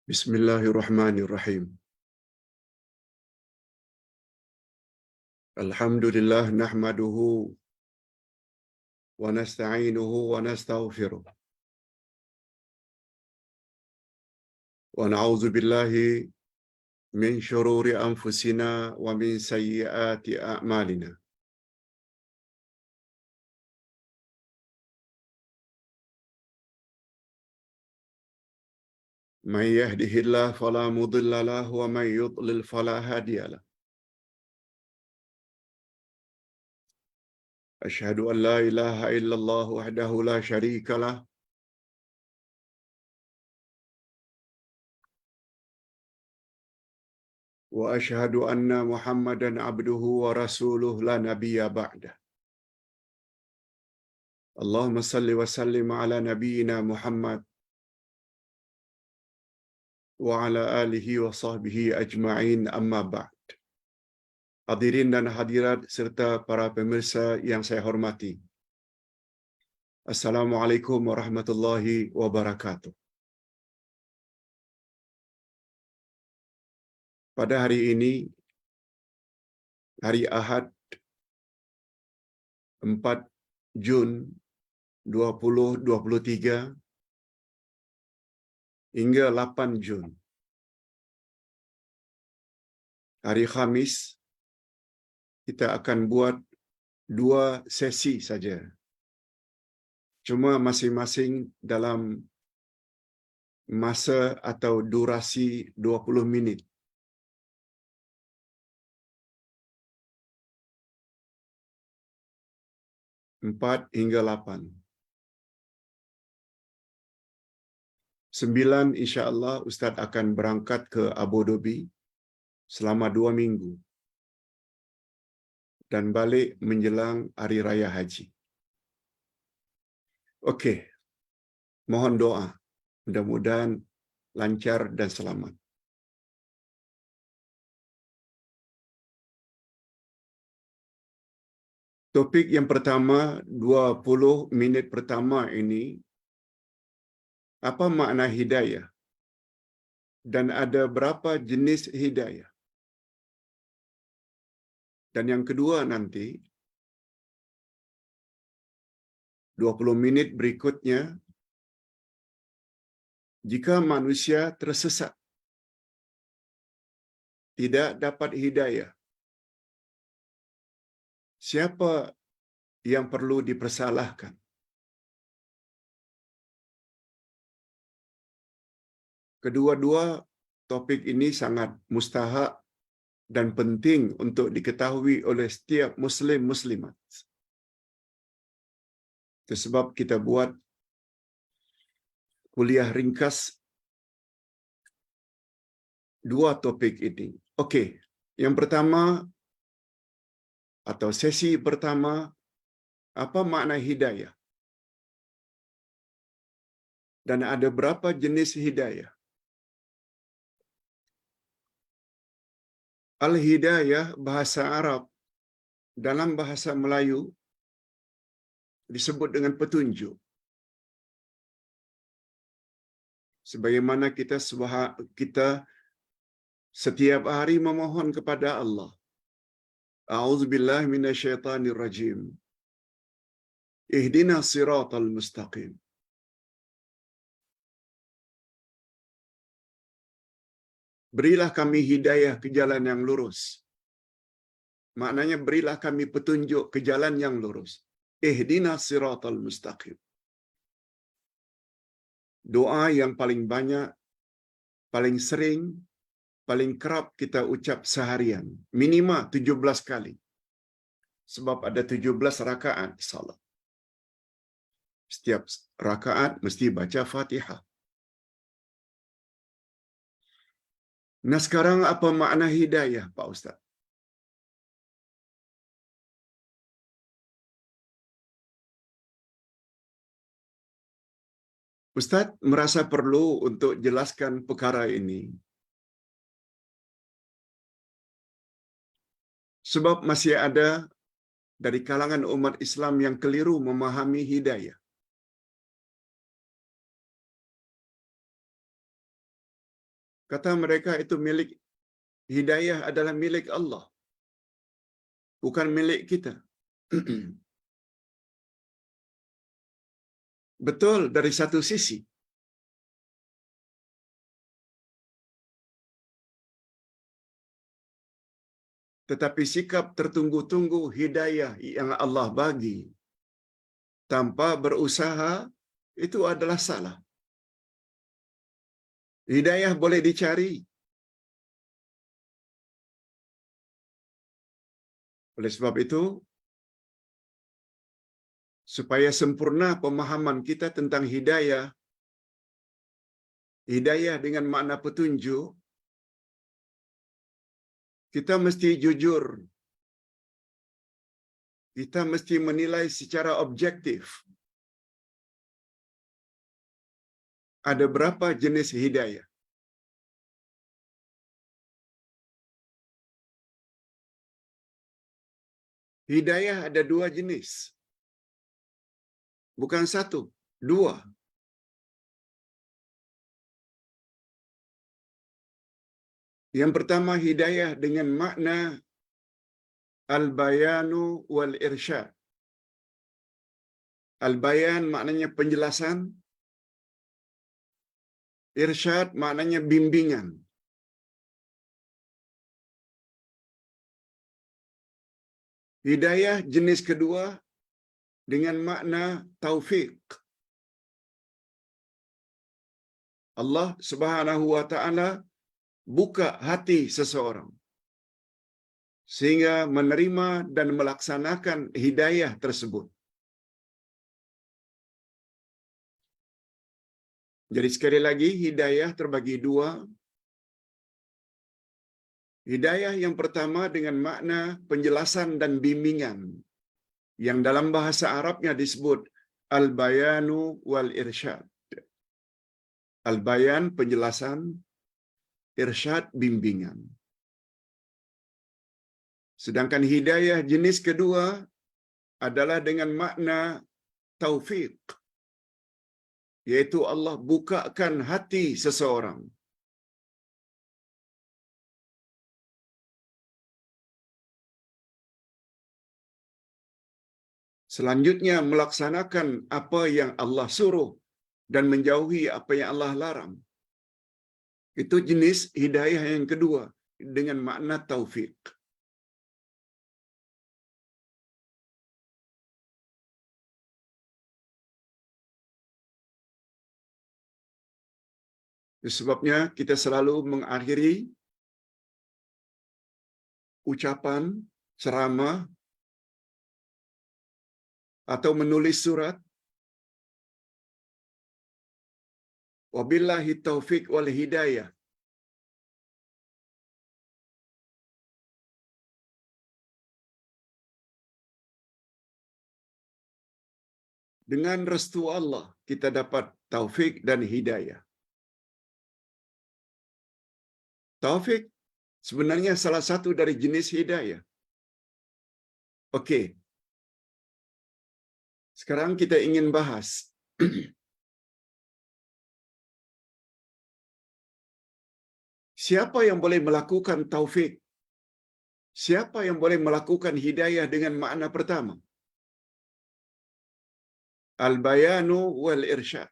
Bismillahirrahmanirrahim. Alhamdulillah nahmaduhu wa nasta'inuhu wa nastaghfiruh. Wa na'udzu billahi min shururi anfusina wa min sayyiati a'malina. Man yahdihillahu fala mudilla lahu wa man yudlil fala hadiya lahu. Asyhadu an la ilaha illallah wahdahu la syarika lah wa asyhadu anna Muhammadan abduhu wa rasuluh la nabiyya ba'dah. Allahumma salli wa sallim ala nabiyyina Muhammad wa ala alihi wa sahbihi ajma'in, amma ba'd. Hadirin dan hadirat serta para pemirsa yang saya hormati. Assalamualaikum warahmatullahi wabarakatuh. Pada hari ini, hari Ahad 4 Jun 2023 hingga 8 Jun, hari Khamis, kita akan buat 2 sesi saja. Cuma masing-masing dalam masa atau durasi 20 minit. Empat hingga 8. 9 insya-Allah Ustaz akan berangkat ke Abu Dhabi selama 2 minggu dan balik menjelang Hari Raya Haji. Okey. Mohon doa. Mudah-mudahan lancar dan selamat. Topik yang pertama, 20 minit pertama ini, apa makna hidayah? Dan ada berapa jenis hidayah? Dan yang kedua nanti, 20 minit berikutnya, jika manusia tersesat, tidak dapat hidayah, siapa yang perlu dipersalahkan? Kedua-dua topik ini sangat mustahak dan penting untuk diketahui oleh setiap muslim-muslimat. Itu sebab kita buat kuliah ringkas 2 topik ini. Okey, yang pertama atau sesi pertama, apa makna hidayah? Dan ada berapa jenis hidayah? Al-hidayah bahasa Arab dalam bahasa Melayu disebut dengan petunjuk. Sebagaimana kita setiap hari memohon kepada Allah. A'udzubillahi minasyaitonir rajim. Ihdinas siratal mustaqim. Berilah kami hidayah ke jalan yang lurus. Maknanya berilah kami petunjuk ke jalan yang lurus. Ihdinas siratal mustaqim. Doa yang paling banyak, paling sering, paling kerap kita ucap seharian. Minima 17 kali. Sebab ada 17 rakaat salat. Setiap rakaat mesti baca Fatihah. Nah, sekarang apa makna hidayah, Pak Ustaz? Ustaz merasa perlu untuk jelaskan perkara ini sebab masih ada dari kalangan umat Islam yang keliru memahami hidayah. Kata mereka itu milik hidayah adalah milik Allah, bukan milik kita. Betul dari satu sisi. Tetapi sikap tertunggu-tunggu hidayah yang Allah bagi tanpa berusaha itu adalah salah. Hidayah boleh dicari. Oleh sebab itu, supaya sempurna pemahaman kita tentang hidayah, hidayah dengan makna petunjuk, kita mesti jujur. Kita mesti menilai secara objektif. Ada berapa jenis hidayah? Hidayah ada dua jenis. Bukan satu, dua. Yang pertama hidayah dengan makna al-bayanu wal-irsyad. Al-bayan maknanya penjelasan, irsyad maknanya bimbingan. Hidayah jenis kedua dengan makna taufik. Allah Subhanahu wa taala buka hati seseorang sehingga menerima dan melaksanakan hidayah tersebut. Jadi sekali lagi hidayah terbagi dua. Hidayah yang pertama dengan makna penjelasan dan bimbingan, yang dalam bahasa Arabnya disebut al-bayanu wal-irsyad. Al-bayan penjelasan, irsyad bimbingan. Sedangkan hidayah jenis kedua adalah dengan makna taufik, yaitu Allah bukakan hati seseorang. Selanjutnya melaksanakan apa yang Allah suruh dan menjauhi apa yang Allah larang. Itu jenis hidayah yang kedua dengan makna taufik. Sebabnya kita selalu mengakhiri ucapan, ceramah, atau menulis surat, wabillahi taufik wal hidayah. Dengan restu Allah, kita dapat taufik dan hidayah. Taufik sebenarnya salah satu dari jenis hidayah. Okey. Sekarang kita ingin bahas siapa yang boleh melakukan taufik? Siapa yang boleh melakukan hidayah dengan makna pertama? Al-bayanu wal-irsyad.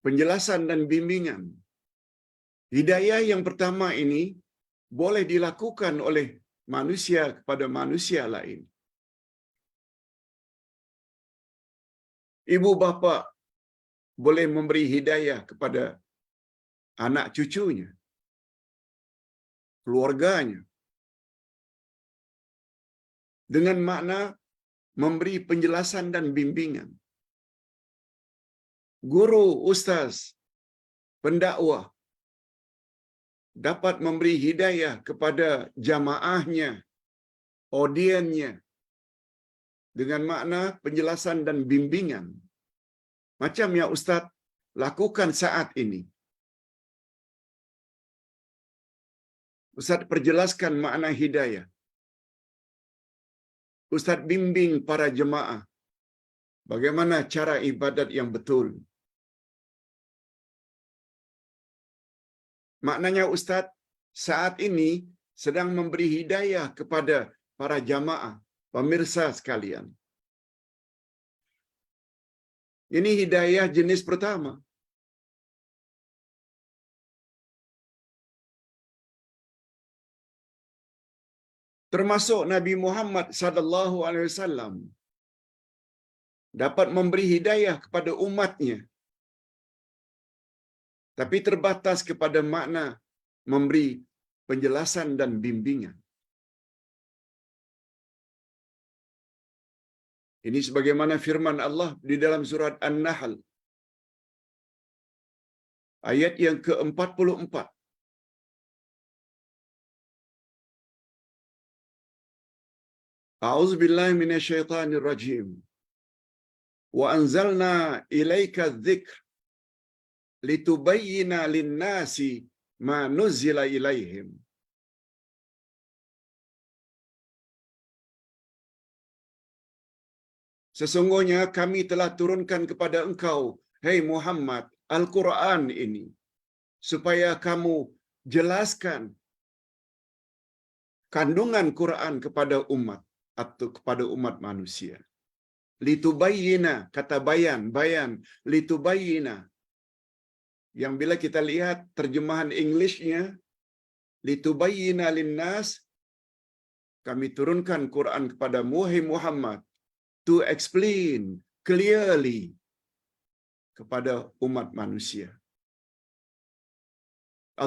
Penjelasan dan bimbingan. Hidayah yang pertama ini boleh dilakukan oleh manusia kepada manusia lain. Ibu bapa boleh memberi hidayah kepada anak cucunya, keluarganya, dengan makna memberi penjelasan dan bimbingan. Guru, ustaz, pendakwah dapat memberi hidayah kepada jamaahnya, audiennya, dengan makna penjelasan dan bimbingan. Macam yang ustaz lakukan saat ini. Ustaz perjelaskan makna hidayah. Ustaz bimbing para jemaah Bagaimana cara ibadat yang betul? Maknanya Ustaz, saat ini sedang memberi hidayah kepada para jamaah, pemirsa sekalian. Ini hidayah jenis pertama. Termasuk Nabi Muhammad sallallahu alaihi wasallam dapat memberi hidayah kepada umatnya, tapi terbatas kepada makna memberi penjelasan dan bimbingan. Ini sebagaimana firman Allah di dalam surat An-Nahl ayat yang ke-44. A'udzubillahi minasyaitonir rajim. Wa anzalna ilaika adh-dzikr litubayyina lin-nasi ma nuzila ilaihim. Sesungguhnya kami telah turunkan kepada engkau, hai Muhammad, Al-Quran ini, supaya kamu jelaskan kandungan Quran kepada umat atau kepada umat manusia. Litubayyina, kata bayan, litubayyina. Yang bila kita lihat terjemahan Englishnya, litubayyina linnas, kami turunkan Quran kepadamu, hai Muhammad, to explain clearly kepada umat manusia.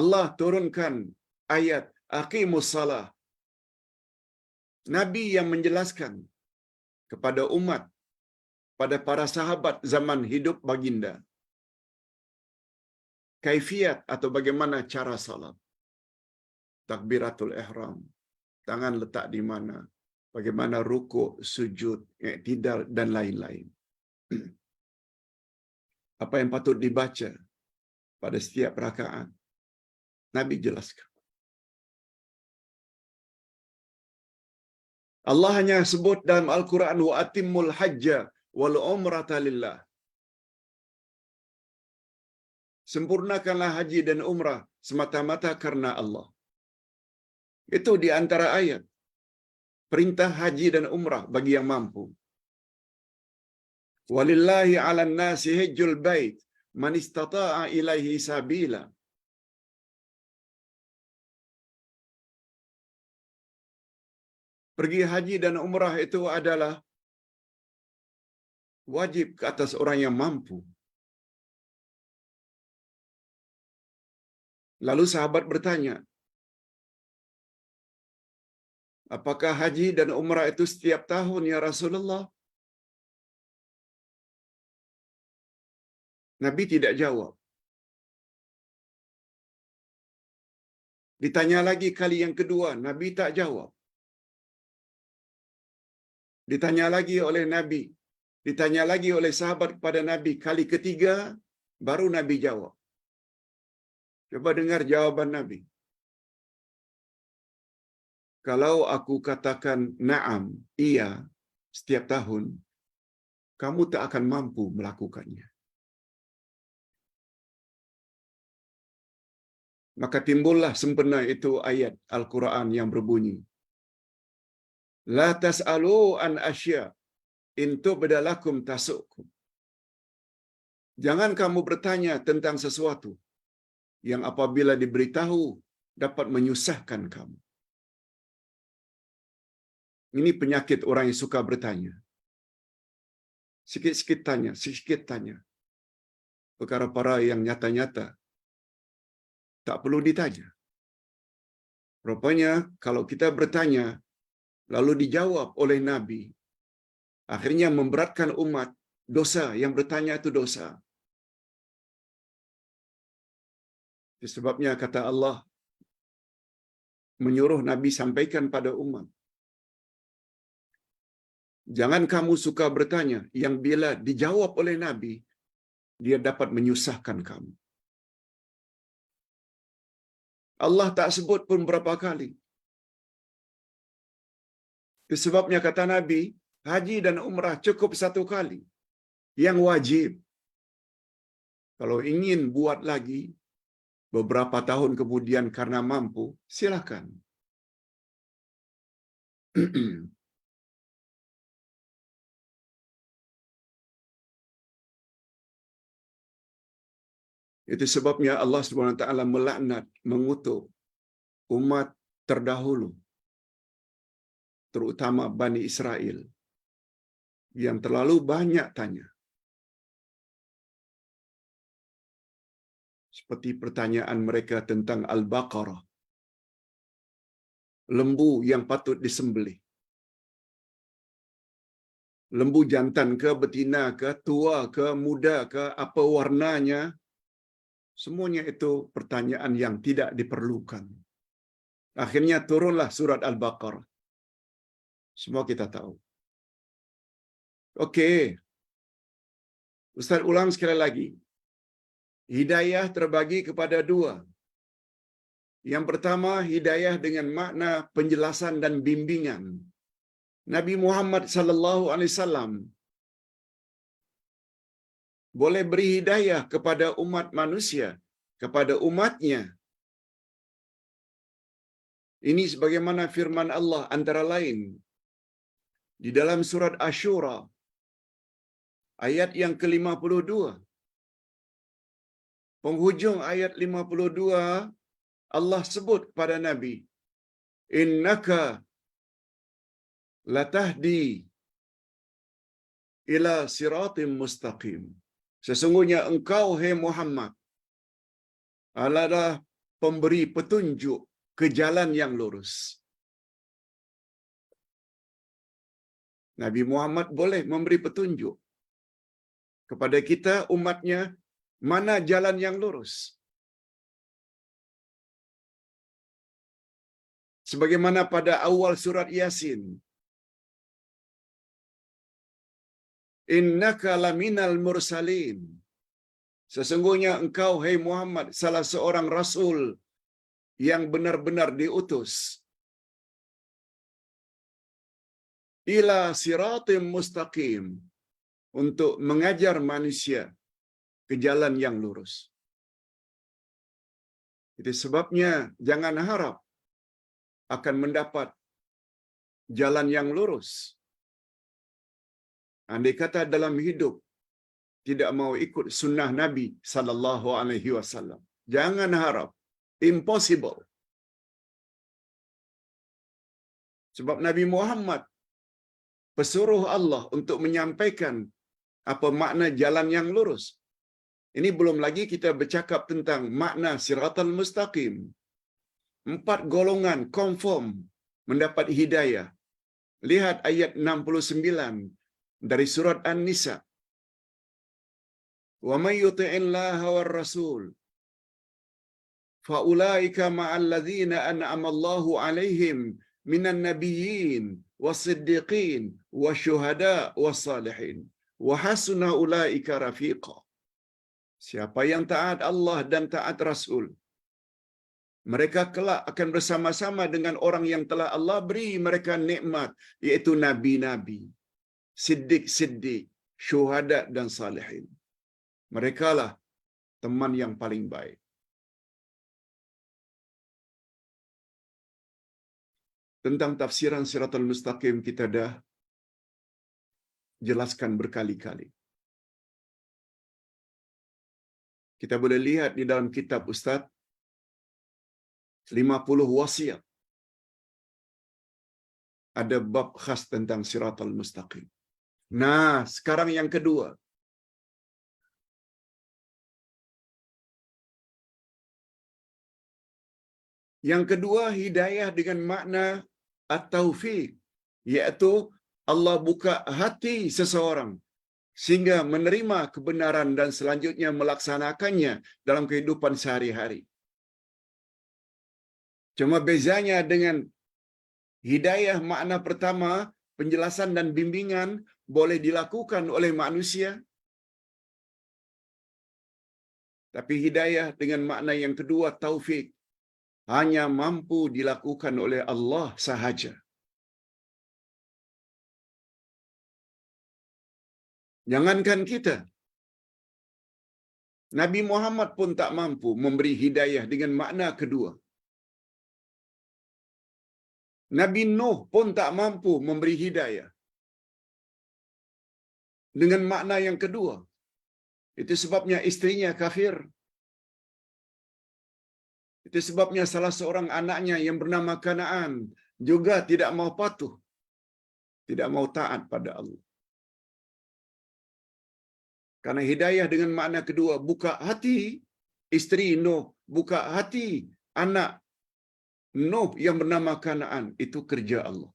Allah turunkan ayat aqimus salah. Nabi yang menjelaskan kepada umat, pada para sahabat zaman hidup baginda, kaifiat atau bagaimana cara salat. Takbiratul ihram, tangan letak di mana, bagaimana rukuk, sujud, i'tidal dan lain-lain. Apa yang patut dibaca pada setiap rakaat, Nabi jelaskan. Allah hanya sebut dalam Al-Quran, wa atimmul hajja wal umrata lillah. Sempurnakanlah haji dan umrah semata-mata karena Allah. Itu di antara ayat. Perintah haji dan umrah bagi yang mampu. Walillahi 'alan nasi hajjul bait man istata'a ilaihi sabila. Pergi haji dan umrah itu adalah wajib ke atas orang yang mampu. Lalu sahabat bertanya, apakah haji dan umrah itu setiap tahun ya Rasulullah? Nabi tidak jawab. Ditanya lagi kali yang kedua, Nabi tak jawab. Ditanya lagi oleh Nabi, ditanya lagi oleh sahabat kepada Nabi, kali ketiga baru Nabi jawab. Coba dengar jawaban Nabi. Kalau aku katakan na'am, iya, setiap tahun, kamu tak akan mampu melakukannya. Maka timbullah sempena itu ayat Al-Quran yang berbunyi, La tas'alu an asya, in tubda lakum tasukum. Jangan kamu bertanya tentang sesuatu yang apabila diberitahu dapat menyusahkan kamu. Ini penyakit orang yang suka bertanya. Sikit-sikit tanya. Perkara-perkara yang nyata-nyata tak perlu ditanya. Rupanya kalau kita bertanya lalu dijawab oleh Nabi, akhirnya memberatkan umat, dosa, yang bertanya itu dosa. Sebabnya kata Allah menyuruh Nabi sampaikan pada umat, jangan kamu suka bertanya yang bila dijawab oleh Nabi, dia dapat menyusahkan kamu. Allah tak sebut pun berapa kali. Sebabnya kata Nabi, haji dan umrah cukup satu kali. yang wajib. Kalau ingin buat lagi beberapa tahun kemudian karena mampu, silakan. Itu sebabnya Allah Subhanahu wa taala melaknat, mengutuk umat terdahulu, terutama Bani Israel yang terlalu banyak tanya. Seperti pertanyaan mereka tentang Al-Baqarah, lembu yang patut disembelih. Lembu jantan ke, betina ke, tua ke, muda ke, apa warnanya, semuanya itu pertanyaan yang tidak diperlukan. Akhirnya turunlah surat Al-Baqarah. Semua kita tahu. Okey. Ustaz ulang sekali lagi. Hidayah terbagi kepada dua. Yang pertama, hidayah dengan makna penjelasan dan bimbingan. Nabi Muhammad sallallahu alaihi wasallam boleh beri hidayah kepada umat manusia, kepada umatnya. Ini sebagaimana firman Allah antara lain di dalam surat Asy-Syura ayat yang ke-52. Penghujung ayat 52 Allah sebut kepada Nabi, innaka latahdi ila siratim mustaqim. Sesungguhnya engkau, hai Muhammad, adalah pemberi petunjuk ke jalan yang lurus. Nabi Muhammad boleh memberi petunjuk kepada kita umatnya mana jalan yang lurus. Sebagaimana pada awal surat Yasin, innaka laminal mursalin. Sesungguhnya engkau, hai Muhammad, salah seorang rasul yang benar-benar diutus. Ila siratim mustaqim. Untuk mengajar manusia ke jalan yang lurus. Itu sebabnya jangan harap akan mendapat jalan yang lurus. Andai kata dalam hidup tidak mau ikut sunnah Nabi sallallahu alaihi wasallam, jangan harap. Impossible. Sebab Nabi Muhammad pesuruh Allah untuk menyampaikan apa makna jalan yang lurus. Ini belum lagi kita bercakap tentang makna siratal mustaqim. 4 golongan confirm mendapat hidayah. Lihat ayat 69 dari surat An-Nisa. Wa may yuti'illaha war rasul fa ulaika ma'al ladzina an'ama Allahu 'alaihim minan nabiyyin was-siddiqin wasyuhada was-salihin wa hasuna ulaika rafiqa. Siapa yang taat Allah dan taat Rasul, mereka kelak akan bersama-sama dengan orang yang telah Allah beri mereka nikmat, iaitu nabi-nabi, siddiq-siddiq, syuhada dan salihin. Mereka lah teman yang paling baik. Tentang tafsiran Siratal Mustaqim kita dah jelaskan berkali-kali. Kita boleh lihat di dalam kitab Ustaz 50 wasiat. Ada bab khas tentang Siratal Mustaqim. Nah, sekarang yang kedua. Yang kedua, hidayah dengan makna at-taufiq, iaitu Allah buka hati seseorang sehingga menerima kebenaran dan selanjutnya melaksanakannya dalam kehidupan sehari-hari. Cuma bezanya dengan hidayah makna pertama, penjelasan dan bimbingan boleh dilakukan oleh manusia. Tapi hidayah dengan makna yang kedua, taufik, hanya mampu dilakukan oleh Allah sahaja. Jangankan kita, Nabi Muhammad pun tak mampu memberi hidayah dengan makna kedua. Nabi Nuh pun tak mampu memberi hidayah dengan makna yang kedua. Itu sebabnya istrinya kafir. Itu sebabnya salah seorang anaknya yang bernama Kanaan juga tidak mau patuh, tidak mau taat pada Allah. Karena hidayah dengan makna kedua, buka hati isteri Nuh, buka hati anak Nuh yang bernama Kanaan, itu kerja Allah.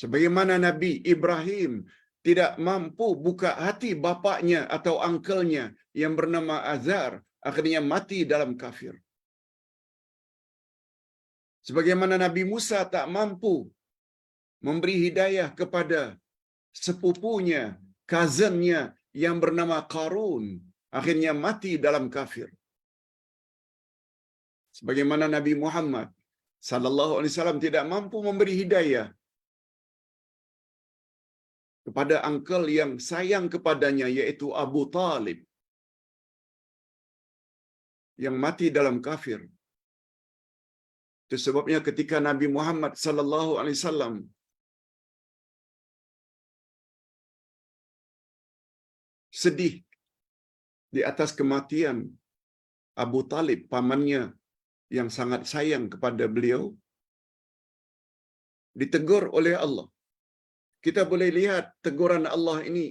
Sebagaimana Nabi Ibrahim tidak mampu buka hati bapaknya atau angkelnya yang bernama Azar, akhirnya mati dalam kafir. Sebagaimana Nabi Musa tak mampu memberi hidayah kepada sepupunya, cousinnya yang bernama Qarun, akhirnya mati dalam kafir. Sebagaimana Nabi Muhammad sallallahu alaihi wasallam tidak mampu memberi hidayah kepada angkel yang sayang kepadanya, yaitu Abu Talib, yang mati dalam kafir. Itu sebabnya ketika Nabi Muhammad sallallahu alaihi wasallam sedih di atas kematian Abu Talib, pamannya yang sangat sayang kepada beliau, ditegur oleh Allah. Kita boleh lihat teguran Allah ini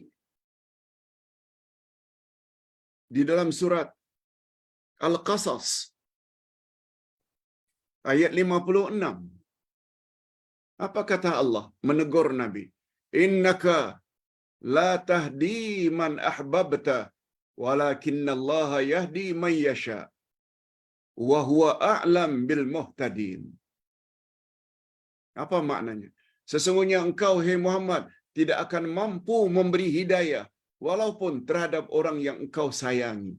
di dalam surat Al-Qasas ayat 56. Apa kata Allah menegur Nabi? Innaka la tahdi man ahbabta walakinallaha yahdi man yasha wa huwa a'lam bil muhtadin. Apa maknanya? Sesungguhnya engkau, hai Muhammad, tidak akan mampu memberi hidayah walaupun terhadap orang yang engkau sayangi.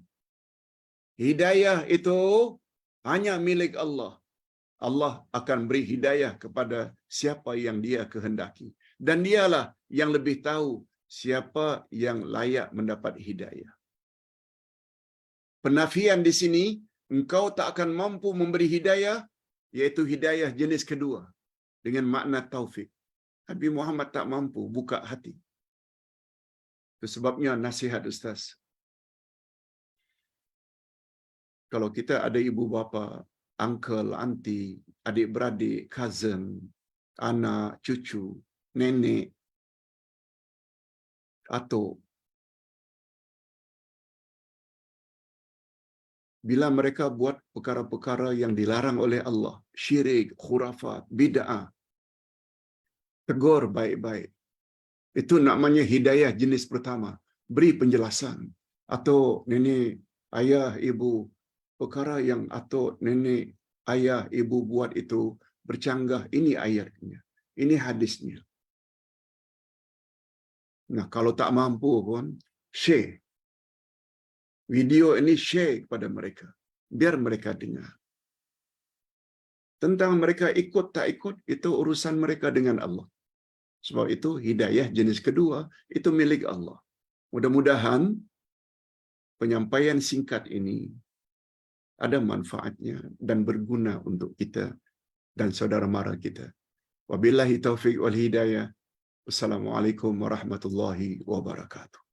Hidayah itu hanya milik Allah. Allah akan beri hidayah kepada siapa yang Dia kehendaki. Dan Dialah yang lebih tahu siapa yang layak mendapat hidayah. Penafian di sini, engkau tak akan mampu memberi hidayah, yaitu hidayah jenis kedua, dengan makna taufik. Nabi Muhammad tak mampu buka hati. Itu sebabnya nasihat Ustaz. Kalau kita ada ibu bapa, uncle, auntie, adik-beradik, cousin, anak, cucu, nenek, atau bila mereka buat perkara-perkara yang dilarang oleh Allah, syirik, khurafat, bid'ah, tegur baik-baik. Itu namanya hidayah jenis pertama. Beri penjelasan. Atau nenek, ayah, ibu, perkara yang atau nenek, ayah, ibu buat itu bercanggah. Ini ayatnya. Ini hadisnya. Nah, kalau tak mampu pun, share. Video ini share kepada mereka. Biar mereka dengar. Tentang mereka ikut tak ikut, itu urusan mereka dengan Allah. Sebab itu hidayah jenis kedua, itu milik Allah. Mudah-mudahan penyampaian singkat ini ada manfaatnya dan berguna untuk kita dan saudara mara kita. Wabillahi taufiq wal hidayah. Wassalamualaikum warahmatullahi wabarakatuh.